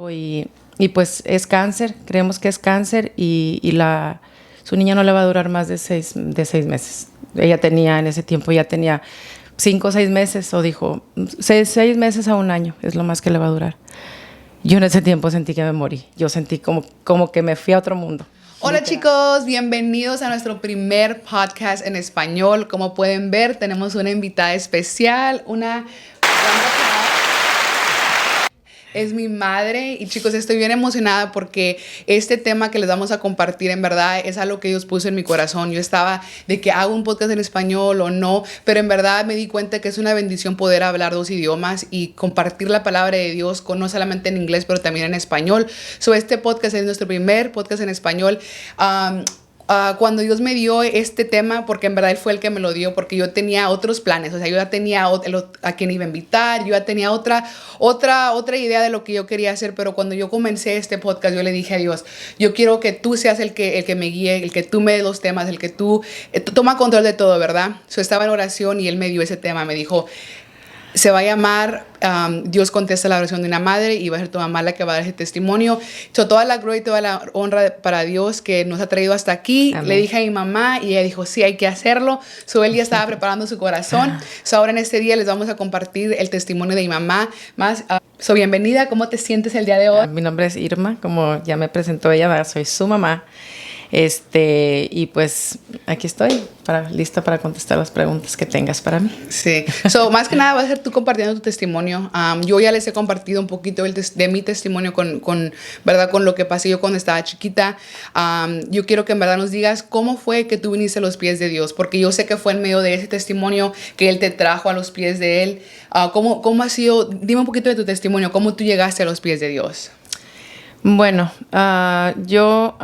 dijo y pues es cáncer, creemos que es cáncer su niña no le va a durar más de seis meses. Ella tenía, en ese tiempo ya tenía 5 o 6 meses, o dijo 6 meses a 1 año, es lo más que le va a durar. Yo en ese tiempo sentí que me morí, yo sentí como que me fui a otro mundo. Hola chicos, bienvenidos a nuestro primer podcast en español. Como pueden ver, tenemos una invitada especial, es mi madre y chicos, estoy bien emocionada porque este tema que les vamos a compartir en verdad es algo que Dios puso en mi corazón. Yo estaba de que hago un podcast en español o no, pero en verdad me di cuenta que es una bendición poder hablar 2 idiomas y compartir la palabra de Dios no solamente en inglés, pero también en español. Este podcast es nuestro primer podcast en español. Cuando Dios me dio este tema, porque en verdad Él fue el que me lo dio, porque yo tenía otros planes, o sea, yo ya tenía a quién iba a invitar, yo ya tenía otra idea de lo que yo quería hacer, pero cuando yo comencé este podcast, yo le dije a Dios, yo quiero que tú seas el que me guíe, el que tú me des los temas, el que tú toma control de todo, ¿verdad? Estaba en oración y Él me dio ese tema, me dijo, se va a llamar Dios contesta la oración de una madre y va a ser tu mamá la que va a dar ese testimonio. Toda la gloria y toda la honra para Dios que nos ha traído hasta aquí. Amén. Le dije a mi mamá y ella dijo, sí, hay que hacerlo. Él ya estaba preparando su corazón. Ahora en este día les vamos a compartir el testimonio de mi mamá. Bienvenida, ¿cómo te sientes el día de hoy? Mi nombre es Irma, como ya me presentó ella, soy su mamá. Y pues aquí estoy lista para contestar las preguntas que tengas para mí. Sí, más que nada va a ser tú compartiendo tu testimonio. Yo ya les he compartido un poquito de mi testimonio con lo que pasé yo cuando estaba chiquita. Yo quiero que en verdad nos digas cómo fue que tú viniste a los pies de Dios, porque yo sé que fue en medio de ese testimonio que Él te trajo a los pies de Él. ¿Cómo ha sido? Dime un poquito de tu testimonio, cómo tú llegaste a los pies de Dios. Bueno, yo...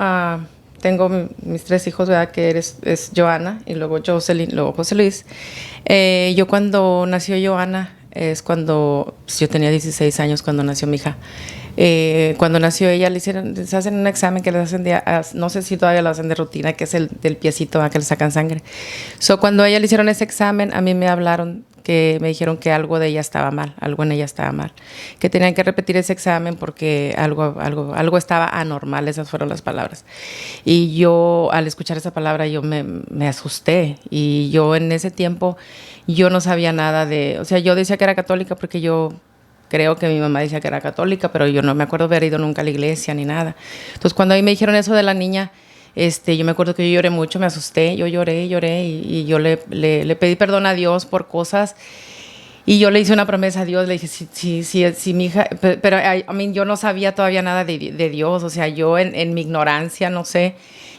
tengo mis 3 hijos, ¿verdad? Que es Joana, y luego Jocelyn, luego José Luis. Yo cuando nació Joana, es cuando yo tenía 16 años cuando nació mi hija. Cuando nació ella, les hacen un examen que les hacen no sé si todavía lo hacen de rutina, que es el del piecito, que le sacan sangre. Cuando a ella le hicieron ese examen, a mí me hablaron, que me dijeron que algo de ella estaba mal, algo en ella estaba mal, que tenían que repetir ese examen porque algo estaba anormal, esas fueron las palabras. Y yo, al escuchar esa palabra, yo me asusté, y yo en ese tiempo, yo no sabía nada o sea, yo decía que era católica porque yo creo que mi mamá decía que era católica, pero yo no me acuerdo haber ido nunca a la iglesia ni nada. Entonces, cuando a mí me dijeron eso de la niña, yo me acuerdo que yo lloré mucho, me asusté, yo lloré y yo le pedí perdón a Dios por cosas, y yo le hice una promesa a Dios, le dije, si mi hija, pero yo no sabía todavía nada de Dios, o sea, yo en mi ignorancia, no sé,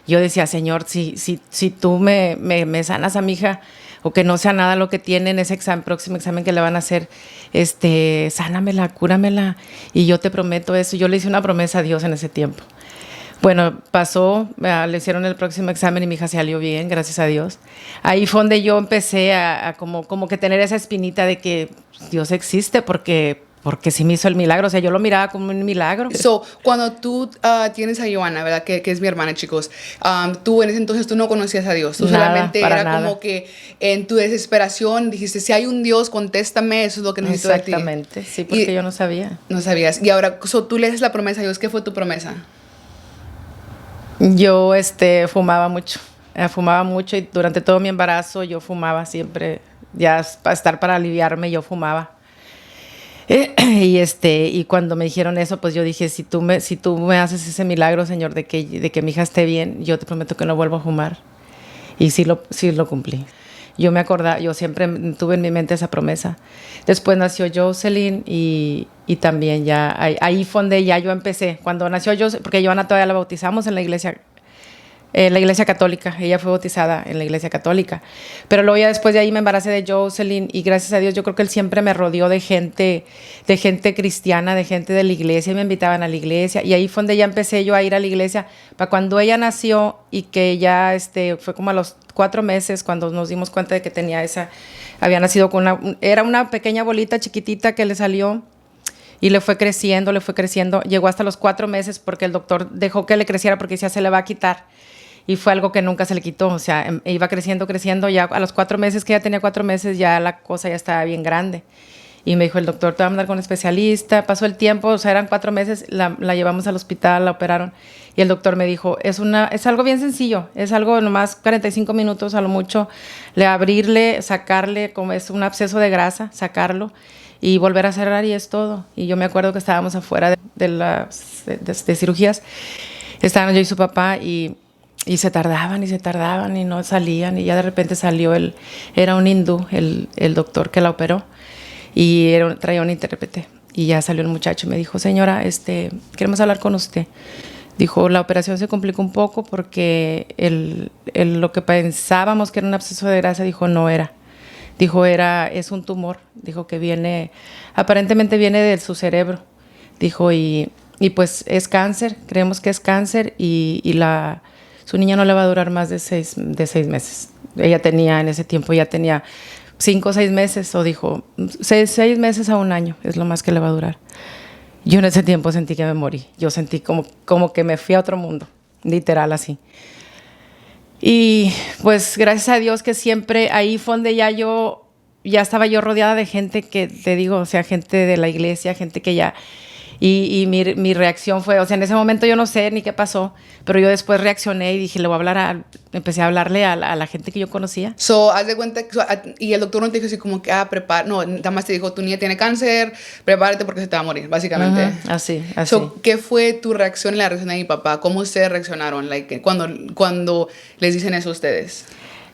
yo decía, Señor, si tú me sanas a mi hija, o que no sea nada lo que tiene en ese próximo examen que le van a hacer, sánamela, cúramela, y yo te prometo eso. Yo le hice una promesa a Dios en ese tiempo. Bueno, pasó, le hicieron el próximo examen y mi hija salió bien, gracias a Dios. Ahí fue donde yo empecé a como que tener esa espinita de que Dios existe, porque sí me hizo el milagro, o sea, yo lo miraba como un milagro. Cuando tú tienes a Joana, ¿verdad? Que es mi hermana, chicos, tú en ese entonces tú no conocías a Dios, tú solamente era nada. Como que en tu desesperación dijiste, si hay un Dios, contéstame, eso es lo que necesito de ti. Exactamente, sí, porque yo no sabía. No sabías, y ahora tú le haces la promesa a Dios, ¿qué fue tu promesa? Yo fumaba mucho y durante todo mi embarazo yo fumaba siempre, ya para aliviarme yo fumaba. Y cuando me dijeron eso, pues yo dije, si tú me haces ese milagro, Señor, de que mi hija esté bien, yo te prometo que no vuelvo a fumar. Y sí lo cumplí. Yo siempre tuve en mi mente esa promesa. Después nació Jocelyn y también ya, ahí fue donde ya yo empecé. Cuando nació Jocelyn, porque Joana todavía la bautizamos en la iglesia católica, ella fue bautizada en la iglesia católica, pero luego ya después de ahí me embaracé de Jocelyn, y gracias a Dios yo creo que Él siempre me rodeó de gente cristiana, de gente de la iglesia, y me invitaban a la iglesia, y ahí fue donde ya empecé yo a ir a la iglesia. Para cuando ella nació y que ya fue como a los 4 meses cuando nos dimos cuenta de que había nacido era una pequeña bolita chiquitita que le salió, y le fue creciendo, llegó hasta los 4 meses porque el doctor dejó que le creciera porque decía se le va a quitar. Y fue algo que nunca se le quitó, o sea, iba creciendo, ya a los 4 meses, que ya tenía 4 meses, ya la cosa ya estaba bien grande. Y me dijo, el doctor te va a mandar con un especialista. Pasó el tiempo, o sea, eran 4 meses, la llevamos al hospital, la operaron. Y el doctor me dijo, es algo bien sencillo, es algo nomás 45 minutos a lo mucho, abrirle, sacarle, como es un absceso de grasa, sacarlo y volver a cerrar y es todo. Y yo me acuerdo que estábamos afuera de cirugías, estaban yo y su papá y se tardaban y no salían y ya de repente salió era un hindú, el doctor que la operó y traía un intérprete y ya salió el muchacho y me dijo, señora, queremos hablar con usted. Dijo, la operación se complicó un poco porque lo que pensábamos que era un absceso de grasa, dijo, no era. Dijo, es un tumor. Dijo que aparentemente viene de su cerebro. Dijo, y pues es cáncer, creemos que es cáncer su niña no le va a durar más de 6 meses. Ella en ese tiempo 5 o 6 meses, o dijo, 6 meses a 1 año es lo más que le va a durar. Yo en ese tiempo sentí que me morí. Yo sentí como que me fui a otro mundo, literal así. Y pues gracias a Dios que siempre ahí fue donde ya estaba yo rodeada de gente que, te digo, o sea, gente de la iglesia, gente que ya... Y mi reacción fue, o sea, en ese momento yo no sé ni qué pasó, pero yo después reaccioné y dije, empecé a hablarle a la gente que yo conocía. Haz de cuenta, y el doctor no te dijo así como que, no, nada más te dijo, tu niña tiene cáncer, prepárate porque se te va a morir, básicamente. Uh-huh. Así. ¿Qué fue tu reacción y la reacción de mi papá? ¿Cómo ustedes reaccionaron cuando les dicen eso a ustedes?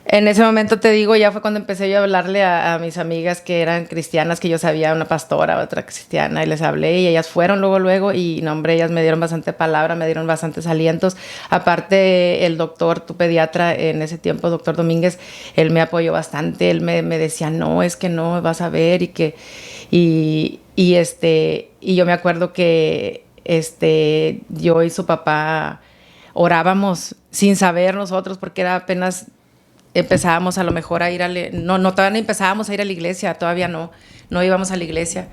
En ese momento, te digo, ya fue cuando empecé yo a hablarle a mis amigas que eran cristianas, que yo sabía, una pastora, otra cristiana, y les hablé, y ellas fueron luego, y no, hombre, ellas me dieron bastante palabra, me dieron bastantes alientos. Aparte, el doctor, tu pediatra, en ese tiempo, doctor Domínguez, él me apoyó bastante, él me decía, no, es que no, vas a ver, y yo me acuerdo que yo y su papá orábamos sin saber nosotros, porque era apenas... Empezábamos a lo mejor a ir todavía no empezábamos a ir a la iglesia, todavía no íbamos a la iglesia.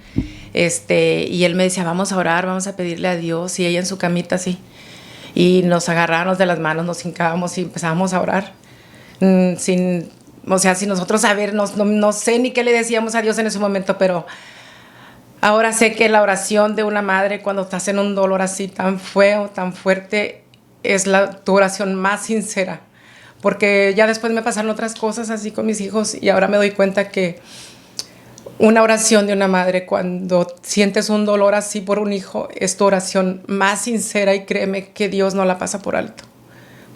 Y él me decía, vamos a orar, vamos a pedirle a Dios, y ella en su camita así. Y nos agarrábamos de las manos, nos hincábamos y empezábamos a orar. Sin nosotros saber, no sé ni qué le decíamos a Dios en ese momento, pero ahora sé que la oración de una madre cuando estás en un dolor así tan feo, tan fuerte, es tu oración más sincera. Porque ya después me pasaron otras cosas así con mis hijos y ahora me doy cuenta que una oración de una madre cuando sientes un dolor así por un hijo es tu oración más sincera, y créeme que Dios no la pasa por alto,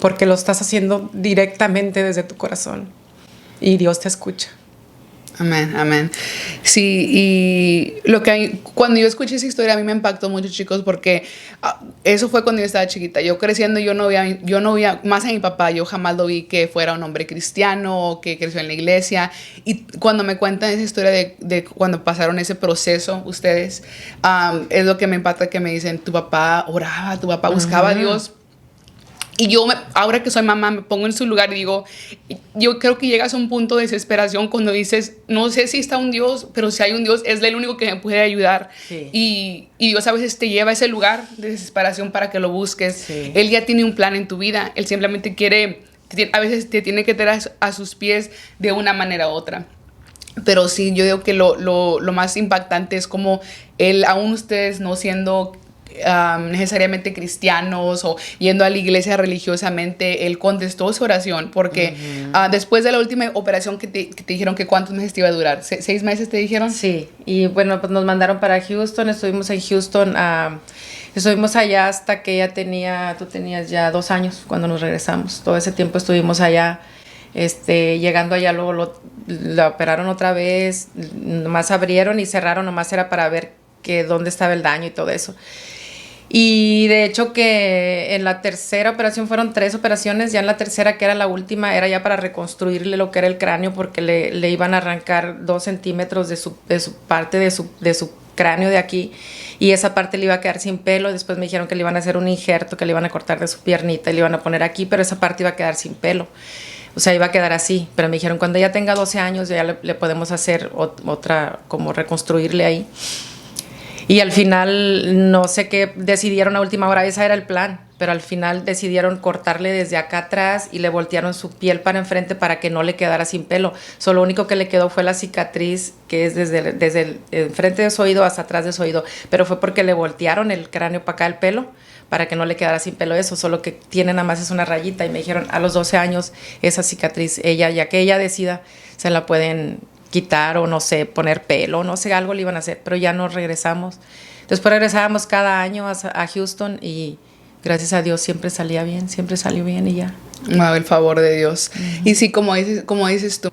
porque lo estás haciendo directamente desde tu corazón y Dios te escucha. Amén, amén. Sí, y cuando yo escuché esa historia a mí me impactó mucho, chicos, porque eso fue cuando yo estaba chiquita. Yo creciendo, yo no veía más a mi papá, yo jamás lo vi que fuera un hombre cristiano, que creció en la iglesia. Y cuando me cuentan esa historia de cuando pasaron ese proceso ustedes, es lo que me impacta, que me dicen, tu papá oraba, tu papá buscaba a Dios. Y ahora que soy mamá, me pongo en su lugar y digo, yo creo que llegas a un punto de desesperación cuando dices, no sé si está un Dios, pero si hay un Dios, es el único que me puede ayudar. Sí. Y Dios a veces te lleva a ese lugar de desesperación para que lo busques. Sí. Él ya tiene un plan en tu vida. Él simplemente a veces te tiene que tener a sus pies de una manera u otra. Pero sí, yo digo que lo más impactante es como aún ustedes no siendo... necesariamente cristianos o yendo a la iglesia religiosamente, él contestó su oración porque después de la última operación que te dijeron que cuántos meses te iba a durar, 6 meses te dijeron. Sí, y bueno, pues nos mandaron para Houston, estuvimos en Houston, estuvimos allá hasta que tú tenías ya 2 años cuando nos regresamos. Todo ese tiempo estuvimos allá. Llegando allá luego lo operaron otra vez, nomás abrieron y cerraron, nomás era para ver dónde estaba el daño y todo eso. Y de hecho que en la tercera operación fueron 3 operaciones, ya en la tercera, que era la última, era ya para reconstruirle lo que era el cráneo, porque le iban a arrancar 2 centímetros de su parte de su cráneo de aquí, y esa parte le iba a quedar sin pelo. Después me dijeron que le iban a hacer un injerto, que le iban a cortar de su piernita y le iban a poner aquí, pero esa parte iba a quedar sin pelo. O sea, iba a quedar así, pero me dijeron cuando ella tenga 12 años ya le podemos hacer otra, como reconstruirle ahí. Y al final, no sé qué decidieron a última hora, ese era el plan, pero al final decidieron cortarle desde acá atrás y le voltearon su piel para enfrente para que no le quedara sin pelo. Lo único que le quedó fue la cicatriz, que es desde el enfrente de su oído hasta atrás de su oído, pero fue porque le voltearon el cráneo para acá el pelo, para que no le quedara sin pelo eso, solo que tiene nada más es una rayita. Y me dijeron, a los 12 años, esa cicatriz, ya que ella decida, se la pueden quitar o no sé, poner pelo, no sé, algo le iban a hacer, pero ya no regresamos. Después regresábamos cada año a Houston y gracias a Dios siempre salía bien, siempre salió bien y ya. El favor de Dios. Y sí, como dices tú,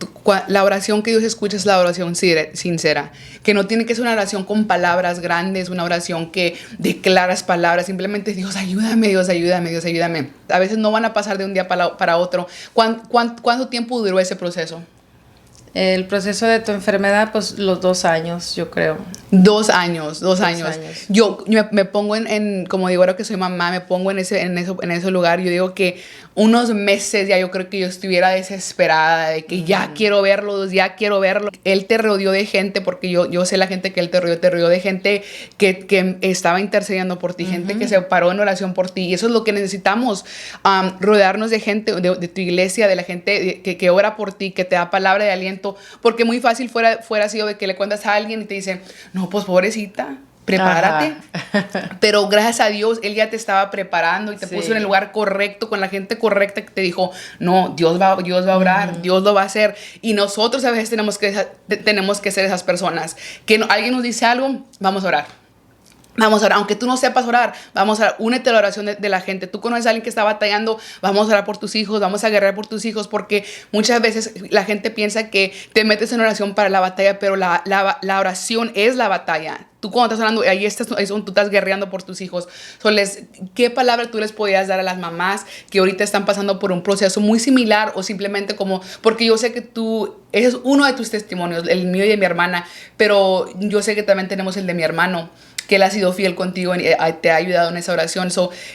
la oración que Dios escucha es la oración sincera, que no tiene que ser una oración con palabras grandes, una oración que declaras palabras, simplemente Dios ayúdame, Dios ayúdame, Dios ayúdame. A veces no van a pasar de un día para otro. ¿Cuánto tiempo duró ese proceso? El proceso de tu enfermedad, pues los 2 años, yo creo. 2 años, 2 años. Yo me pongo como digo ahora que soy mamá, me pongo en ese lugar. Yo digo que unos meses ya yo creo que yo estuviera desesperada de que ya quiero verlo, ya quiero verlo. Él te rodeó de gente, porque yo sé la gente que él te rodeó de gente que estaba intercediendo por ti, gente que se paró en oración por ti. Y eso es lo que necesitamos, rodearnos de gente, de tu iglesia, de la gente que ora por ti, que te da palabra de aliento. Porque muy fácil fuera sido de que le cuentas a alguien y te dice, no, pues pobrecita, prepárate. Pero gracias a Dios, Él ya te estaba preparando y te puso en el lugar correcto, con la gente correcta que te dijo, no, Dios va a obrar, Dios lo va a hacer. Y nosotros a veces tenemos que ser esas personas. Que alguien nos dice algo, vamos a orar. Vamos a orar, aunque tú no sepas orar, vamos a orar, únete a la oración de la gente. Tú conoces a alguien que está batallando, vamos a orar por tus hijos, vamos a guerrear por tus hijos, porque muchas veces la gente piensa que te metes en oración para la batalla, pero la oración es la batalla. Tú cuando estás orando, ahí tú estás guerreando por tus hijos. ¿Qué palabra tú les podías dar a las mamás que ahorita están pasando por un proceso muy similar o simplemente porque yo sé que ese es uno de tus testimonios, el mío y de mi hermana, pero yo sé que también tenemos el de mi hermano, que él ha sido fiel contigo y te ha ayudado en esa oración.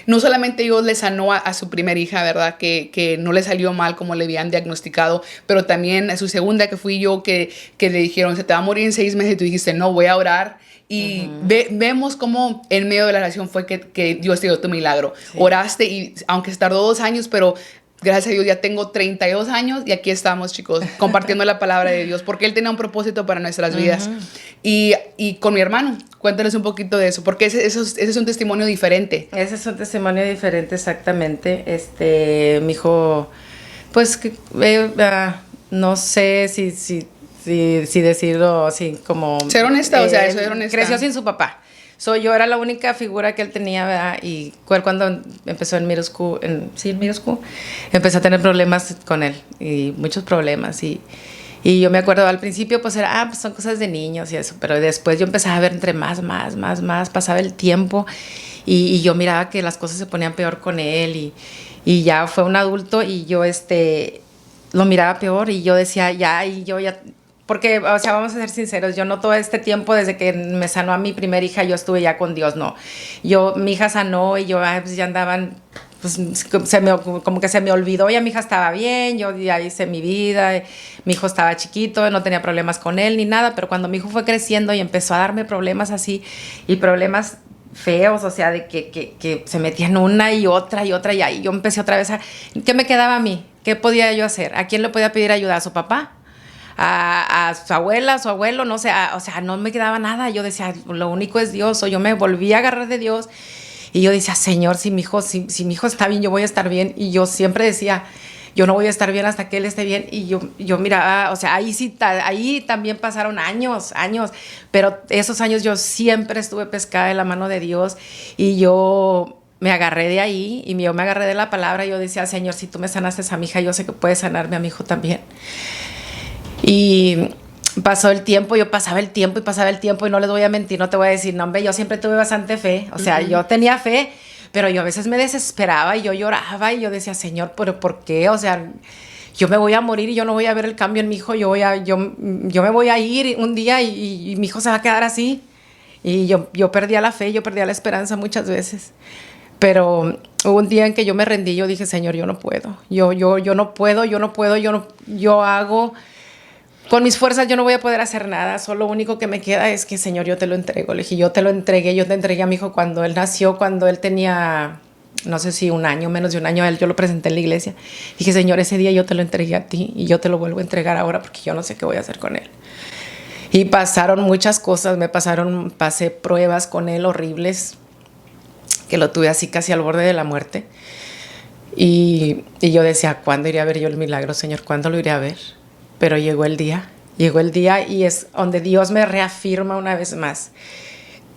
No solamente Dios le sanó a su primera hija, ¿verdad? Que no le salió mal como le habían diagnosticado, pero también a su segunda, que fui yo, que le dijeron, se te va a morir en 6 meses, y tú dijiste, no, voy a orar. Y vemos cómo en medio de la oración fue que Dios te dio tu milagro. Sí. Oraste y aunque se tardó 2 años, pero gracias a Dios ya tengo 32 años y aquí estamos, chicos, compartiendo la palabra de Dios, porque Él tenía un propósito para nuestras vidas. Y con mi hermano, cuéntanos un poquito de eso, porque ese es un testimonio diferente. Ese es un testimonio diferente, exactamente. Mi hijo, pues, no sé si decirlo así como... Ser honesta, ser honesta. Creció sin su papá. Yo era la única figura que él tenía, ¿verdad? Y cuando empezó en middle school, empecé a tener problemas con él, y muchos problemas. Y yo me acuerdo al principio, pues pues son cosas de niños y eso, pero después yo empezaba a ver entre más, pasaba el tiempo y yo miraba que las cosas se ponían peor con él y ya fue un adulto y yo lo miraba peor y yo decía, porque, vamos a ser sinceros, yo no todo este tiempo, desde que me sanó a mi primera hija, yo estuve ya con Dios, no. Mi hija sanó y yo, pues ya andaban, pues como que se me olvidó, ya mi hija estaba bien, yo ya hice mi vida, mi hijo estaba chiquito, no tenía problemas con él ni nada, pero cuando mi hijo fue creciendo y empezó a darme problemas así, y problemas feos, de que se metían una y otra, y ahí yo empecé otra vez ¿qué me quedaba a mí? ¿Qué podía yo hacer? ¿A quién le podía pedir ayuda? ¿A su papá? A su abuela, a su abuelo, no sé, no me quedaba nada. Yo decía, lo único es Dios, o yo me volví a agarrar de Dios y yo decía, Señor, si mi hijo está bien, yo voy a estar bien. Y yo siempre decía, yo no voy a estar bien hasta que él esté bien. Y yo miraba, ahí también pasaron años, pero esos años yo siempre estuve pescada en la mano de Dios y yo me agarré de ahí y yo me agarré de la palabra y yo decía, Señor, si tú me sanaste a mi hija, yo sé que puedes sanarme a mi hijo también. Y pasó el tiempo, yo pasaba el tiempo y no les voy a mentir, no te voy a decir, no, hombre, yo siempre tuve bastante fe, yo tenía fe, pero yo a veces me desesperaba y yo lloraba y yo decía, Señor, ¿pero por qué? Yo me voy a morir y yo no voy a ver el cambio en mi hijo, yo me voy a ir un día y mi hijo se va a quedar así. Y yo perdía la fe, yo perdía la esperanza muchas veces. Pero hubo un día en que yo me rendí, yo dije, Señor, yo no puedo, yo hago con mis fuerzas yo no voy a poder hacer nada, solo lo único que me queda es que, Señor, yo te lo entrego. Le dije, yo te entregué a mi hijo cuando él nació, cuando él tenía, no sé si un año, menos de un año, yo lo presenté en la iglesia. Dije, Señor, ese día yo te lo entregué a ti y yo te lo vuelvo a entregar ahora porque yo no sé qué voy a hacer con él. Y pasaron muchas cosas, pasé pruebas con él horribles, que lo tuve así casi al borde de la muerte. Y yo decía, ¿cuándo iré a ver yo el milagro, Señor? ¿Cuándo lo iré a ver? Pero llegó el día y es donde Dios me reafirma una vez más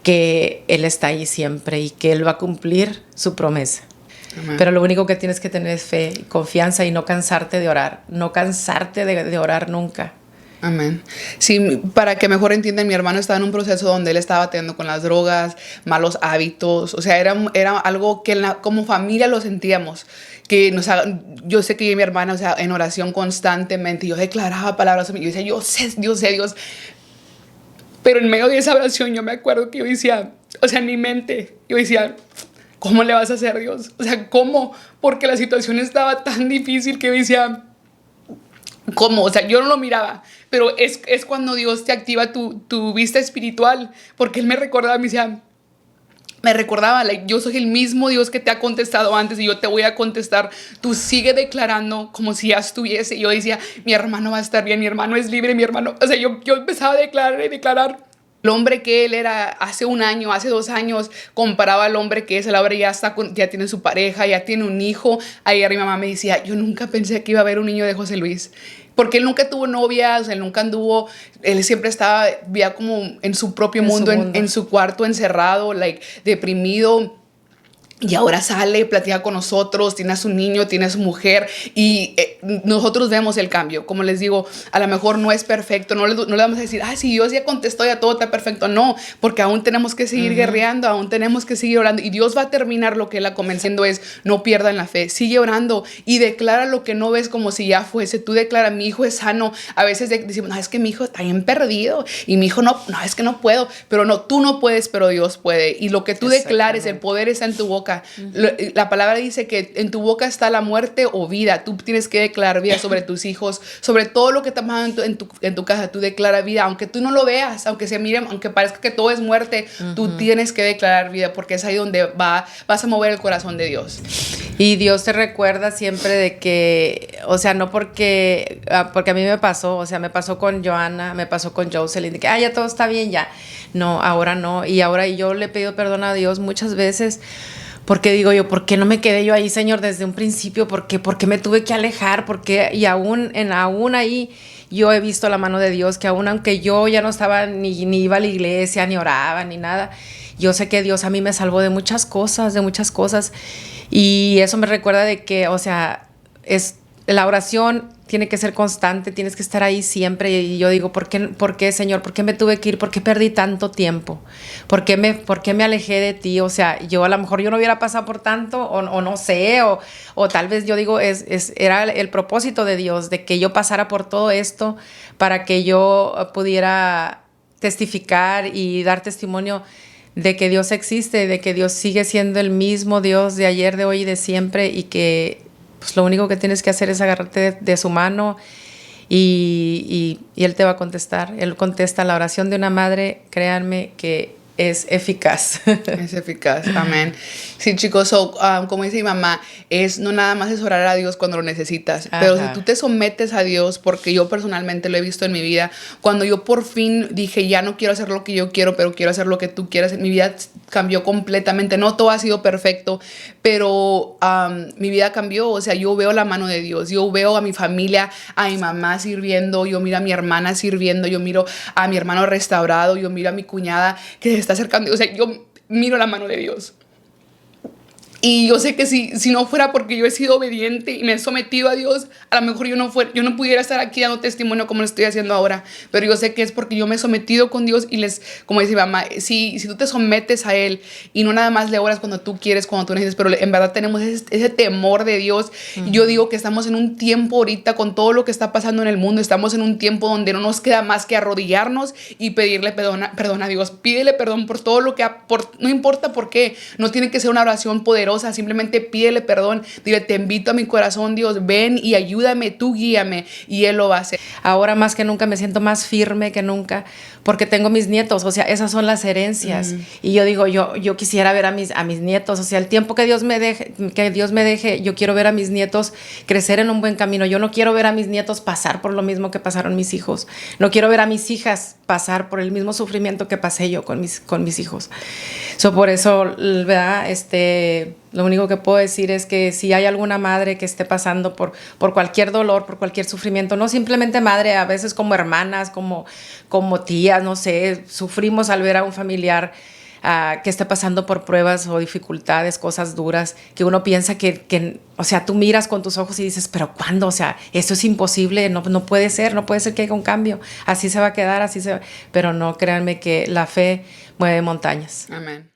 que Él está ahí siempre y que Él va a cumplir su promesa. Amén. Pero lo único que tienes que tener es fe, confianza y no cansarte de orar, no cansarte de orar nunca. Amén. Sí, para que mejor entiendan, mi hermano estaba en un proceso donde él estaba batallando con las drogas, malos hábitos, o sea, era algo que como familia lo sentíamos, yo sé que yo y mi hermana, o sea, en oración constantemente, yo declaraba palabras, yo decía, yo sé, Dios, pero en medio de esa oración yo me acuerdo que yo decía, o sea, en mi mente, yo decía, ¿cómo le vas a hacer, Dios? O sea, ¿cómo? Porque la situación estaba tan difícil que yo decía, ¿cómo? O sea, yo no lo miraba, pero es cuando Dios te activa tu vista espiritual, porque Él me recordaba, yo soy el mismo Dios que te ha contestado antes y yo te voy a contestar. Tú sigue declarando como si ya estuviese. Y yo decía, mi hermano va a estar bien, mi hermano es libre, mi hermano. O sea, yo empezaba a declarar. El hombre que él era hace un año, hace 2 años, comparaba al hombre que es. El hombre ya tiene su pareja, ya tiene un hijo. Ayer mi mamá me decía, yo nunca pensé que iba a haber un niño de José Luis. Porque él nunca tuvo novia, o sea, él siempre estaba, vivía como en su propio mundo, en su cuarto encerrado, deprimido. Y ahora sale, platica con nosotros, tiene a su niño, tiene a su mujer y nosotros vemos el cambio. Como les digo, a lo mejor no es perfecto, no le vamos a decir, sí, Dios ya contestó, ya todo está perfecto. No, porque aún tenemos que seguir guerreando, aún tenemos que seguir orando y Dios va a terminar lo que Él ha comenzado. No pierdan la fe, sigue orando y declara lo que no ves como si ya fuese. Tú declara, mi hijo es sano. A veces decimos, es que mi hijo está bien perdido y mi hijo no, es que no puedo. Pero no, tú no puedes, pero Dios puede. Y lo que tú declares, el poder está en tu boca. La palabra dice que en tu boca está la muerte o vida. Tú tienes que declarar vida sobre tus hijos, sobre todo lo que está pasando en tu casa. Tú declara vida, aunque tú no lo veas, aunque se miren, aunque parezca que todo es muerte, tú tienes que declarar vida porque es ahí donde vas a mover el corazón de Dios. Y Dios te recuerda siempre de que, o sea, no porque a mí me pasó, o sea, me pasó con Joana, me pasó con Jocelyn, de que, ya todo está bien, ya. No, ahora no. Y ahora yo le pido perdón a Dios muchas veces. Porque digo yo, ¿por qué no me quedé yo ahí, Señor, desde un principio? ¿Por qué me tuve que alejar? Y aún ahí yo he visto la mano de Dios, que aunque yo ya no estaba ni iba a la iglesia, ni oraba, ni nada, yo sé que Dios a mí me salvó de muchas cosas. Y eso me recuerda de que, o sea, la oración tiene que ser constante, tienes que estar ahí siempre. Y yo digo, ¿por qué, Señor? ¿Por qué me tuve que ir? ¿Por qué perdí tanto tiempo? ¿Por qué me alejé de ti? O sea, yo a lo mejor yo no hubiera pasado por tanto, o no sé, o tal vez yo digo, era el propósito de Dios, de que yo pasara por todo esto para que yo pudiera testificar y dar testimonio de que Dios existe, de que Dios sigue siendo el mismo Dios de ayer, de hoy y de siempre, y que pues lo único que tienes que hacer es agarrarte de su mano y Él te va a contestar. Él contesta. La oración de una madre, créanme que es eficaz. Es eficaz, amén. Sí, chicos, como dice mi mamá, no nada más es orar a Dios cuando lo necesitas, pero si tú te sometes a Dios, porque yo personalmente lo he visto en mi vida, cuando yo por fin dije, ya no quiero hacer lo que yo quiero, pero quiero hacer lo que tú quieras, mi vida cambió completamente. No todo ha sido perfecto, pero mi vida cambió. O sea, yo veo la mano de Dios, yo veo a mi familia, a mi mamá sirviendo, yo miro a mi hermana sirviendo, yo miro a mi hermano restaurado, yo miro a mi cuñada que se está acercando. O sea, yo miro la mano de Dios. Y yo sé que si no fuera porque yo he sido obediente y me he sometido a Dios, a lo mejor yo no pudiera estar aquí dando testimonio como lo estoy haciendo ahora. Pero yo sé que es porque yo me he sometido con Dios y como dice mi mamá, si tú te sometes a Él y no nada más le oras cuando tú quieres, cuando tú necesitas, pero en verdad tenemos ese temor de Dios. Yo digo que estamos en un tiempo ahorita con todo lo que está pasando en el mundo, estamos en un tiempo donde no nos queda más que arrodillarnos y pedirle perdón a Dios. Pídele perdón por todo lo que no importa por qué, no tiene que ser una oración poderosa. poderosa. Simplemente pídele perdón. Dile, te invito a mi corazón, Dios, ven y ayúdame, tú guíame. Y Él lo va a hacer. Ahora más que nunca me siento más firme que nunca porque tengo mis nietos, o sea, esas son las herencias. Y yo digo, yo quisiera ver a mis nietos, o sea, el tiempo que Dios me deje, yo quiero ver a mis nietos crecer en un buen camino. Yo no quiero ver a mis nietos pasar por lo mismo que pasaron mis hijos. No quiero ver a mis hijas pasar por el mismo sufrimiento que pasé yo con mis hijos. Por eso, ¿verdad? Lo único que puedo decir es que si hay alguna madre que esté pasando por cualquier dolor, por cualquier sufrimiento, no simplemente madre, a veces como hermanas, como tías, no sé, sufrimos al ver a un familiar que esté pasando por pruebas o dificultades, cosas duras, que uno piensa que, o sea, tú miras con tus ojos y dices, pero ¿cuándo? O sea, esto es imposible, no puede ser que haya un cambio, así se va a quedar, pero no, créanme que la fe mueve montañas. Amén.